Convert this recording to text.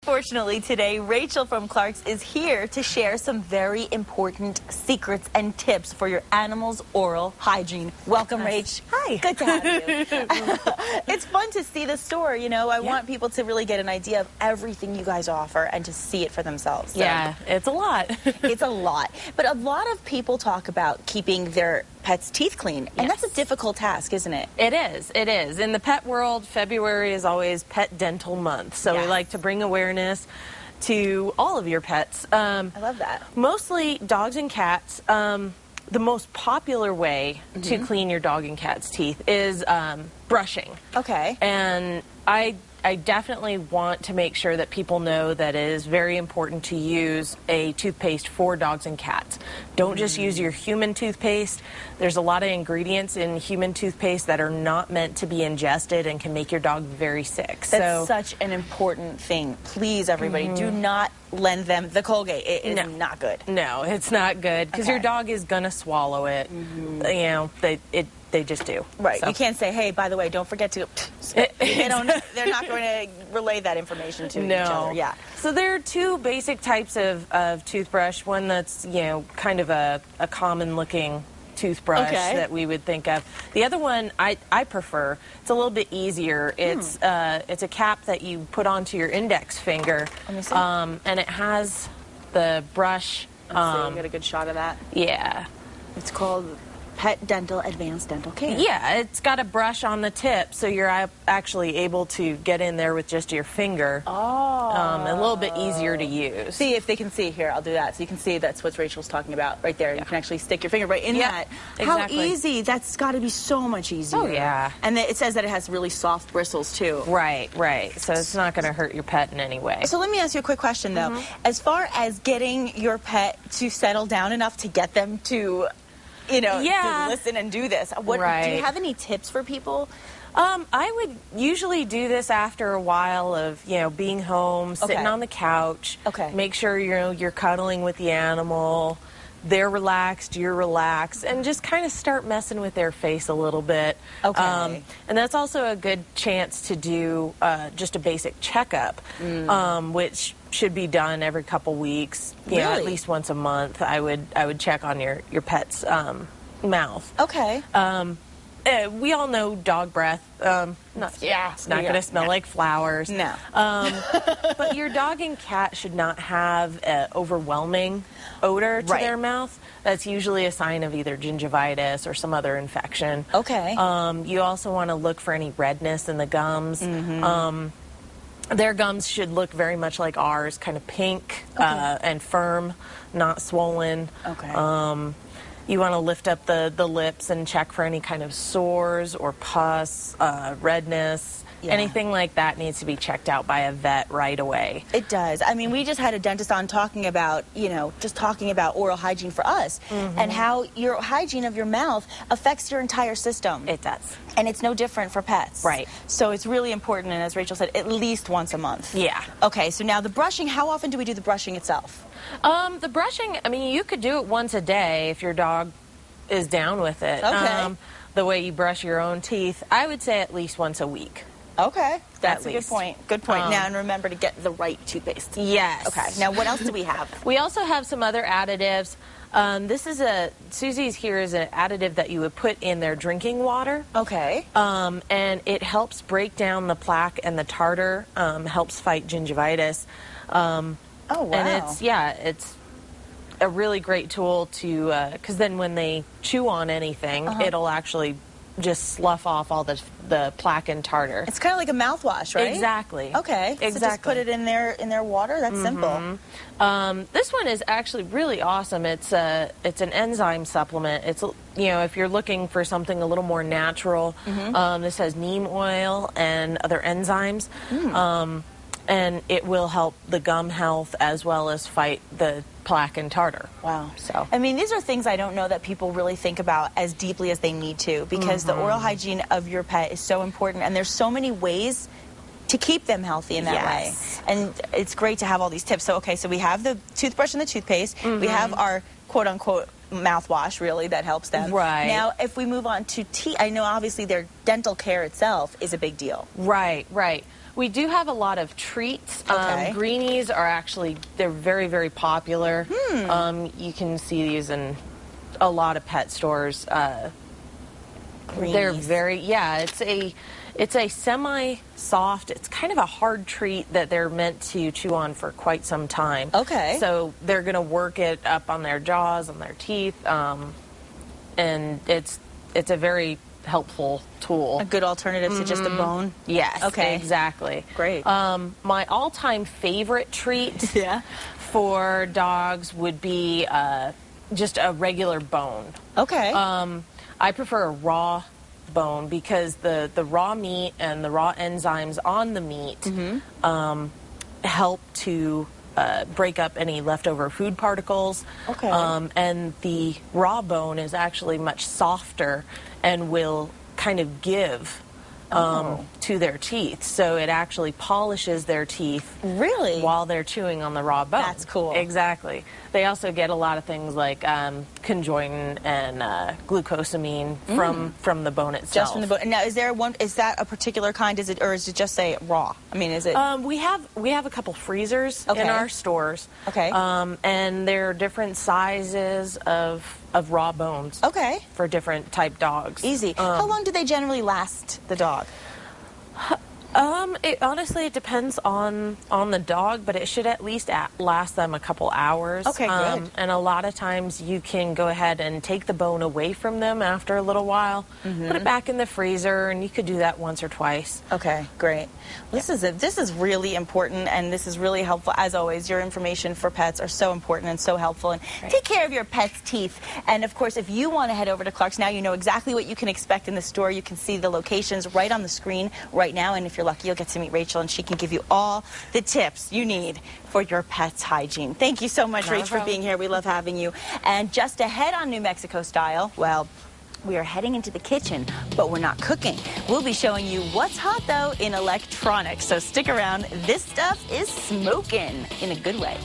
Fortunately today, Rachel from Clark's is here to share some very important secrets and tips for your animal's oral hygiene. Welcome, Rach. Hi. Good to have you. It's fun to see the store, you know. I want people to really get an idea of everything you guys offer and to see it for themselves. So. Yeah, it's a lot. It's a lot. But a lot of people talk about keeping their pets' teeth clean, and that's a difficult task, isn't it? It is. It is. In the pet world, February is always Pet Dental Month, so we like to bring awareness to all of your pets. I love that. Mostly dogs and cats. The most popular way to clean your dog and cat's teeth is brushing. Okay. And I definitely want to make sure that people know that it is very important to use a toothpaste for dogs and cats. Don't just use your human toothpaste. There's a lot of ingredients in human toothpaste that are not meant to be ingested and can make your dog very sick. That's such an important thing. Please, everybody, do not lend them the Colgate. It is not good. No, it's not good because your dog is going to swallow it. You know, they just do. Right. So. You can't say, hey, by the way, don't forget to... They're not going to relay that information to each other. Yeah. So there are two basic types of toothbrush. One that's, you know, kind of a common-looking toothbrush that we would think of. The other one I prefer. It's a little bit easier. It's a cap that you put onto your index finger. Let me see. And it has the brush. Let's see, we got a good shot of that. Yeah. It's called Pet Dental Advanced Dental Care. Yeah, it's got a brush on the tip, so you're actually able to get in there with just your finger. A little bit easier to use. See if they can see here. I'll do that. So you can see that's what Rachel's talking about right there. You can actually stick your finger right in that. Exactly. How easy. That's got to be so much easier. Oh, yeah. And it says that it has really soft bristles, too. Right. So it's not going to hurt your pet in any way. So let me ask you a quick question, though. As far as getting your pet to settle down enough to get them to... you know, to listen and do this. Do you have any tips for people? I would usually do this after a while of, you know, being home, sitting on the couch. Make sure, you know, you're cuddling with the animal. They're relaxed, you're relaxed, and just kind of start messing with their face a little bit. And that's also a good chance to do just a basic checkup, which should be done every couple weeks. You know, at least once a month. I would check on your pet's mouth. We all know dog breath. It's not going to smell like flowers. No. But your dog and cat should not have an overwhelming odor to their mouth. That's usually a sign of either gingivitis or some other infection. You also want to look for any redness in the gums. Their gums should look very much like ours, kind of pink and firm, not swollen. You want to lift up the lips and check for any kind of sores or pus, redness. Anything like that needs to be checked out by a vet right away. It does. I mean, we just had a dentist on talking about, you know, just talking about oral hygiene for us and how your hygiene of your mouth affects your entire system. It does. And it's no different for pets. Right. So it's really important, and as Rachel said, at least once a month. Yeah. Okay, so now the brushing, how often do we do the brushing itself? The brushing, I mean, you could do it once a day if your dog is down with it. The way you brush your own teeth, I would say at least once a week. Okay, that's a good point. Good point. Now, and remember to get the right toothpaste. Yes. Okay, now what else do we have? We also have some other additives. This is Susie's here is an additive that you would put in their drinking water. And it helps break down the plaque and the tartar, helps fight gingivitis. Oh, wow. And it's a really great tool to, because then when they chew on anything, it'll actually just slough off all the plaque and tartar. It's kind of like a mouthwash, right? Exactly. Okay. So just put it in their water. That's simple. This one is actually really awesome. It's an enzyme supplement. It's, you know, if you're looking for something a little more natural, this has neem oil and other enzymes. And it will help the gum health as well as fight the plaque and tartar. Wow. So, I mean, these are things I don't know that people really think about as deeply as they need to, because the oral hygiene of your pet is so important, and there's so many ways to keep them healthy in that way. And it's great to have all these tips. So, okay, so we have the toothbrush and the toothpaste. We have our quote-unquote mouthwash, really, that helps them. Right. Now, if we move on to teeth, I know obviously their dental care itself is a big deal. Right. We do have a lot of treats. Okay. Greenies are actually, they're very, very popular. You can see these in a lot of pet stores. They're very, it's a semi-soft, it's kind of a hard treat that they're meant to chew on for quite some time. Okay. So they're going to work it up on their jaws, on their teeth, and it's a very helpful tool. A good alternative to just a bone? Yes. Okay. Exactly. Great. My all-time favorite treat for dogs would be just a regular bone. Okay. I prefer a raw bone because the raw meat and the raw enzymes on the meat help to break up any leftover food particles. Okay. And the raw bone is actually much softer and will kind of give to their teeth. So it actually polishes their teeth. Really? While they're chewing on the raw bone. That's cool. Exactly. They also get a lot of things like conjoin and glucosamine from the bone itself. Just from the bone. And now, is that a particular kind? Or is it just say raw? I mean, is it? We have a couple freezers in our stores. Okay. And there are different sizes of raw bones. Okay. For different type dogs. Easy. How long do they generally last the dog? Honestly, it depends on the dog, but it should at least last them a couple hours. Okay, good. And a lot of times you can go ahead and take the bone away from them after a little while, put it back in the freezer, and you could do that once or twice. Okay, great. Well, this is really important, and this is really helpful. As always, your information for pets are so important and so helpful. And take care of your pet's teeth. And of course, if you want to head over to Clark's now, you know exactly what you can expect in the store. You can see the locations right on the screen right now, and if you're lucky, you'll get to meet Rachel, and she can give you all the tips you need for your pet's hygiene. Thank you so much, Rach, for being here. We love having you. And just ahead on New Mexico Style, well, we are heading into the kitchen, but we're not cooking. We'll be showing you what's hot, though, in electronics. So stick around. This stuff is smoking in a good way.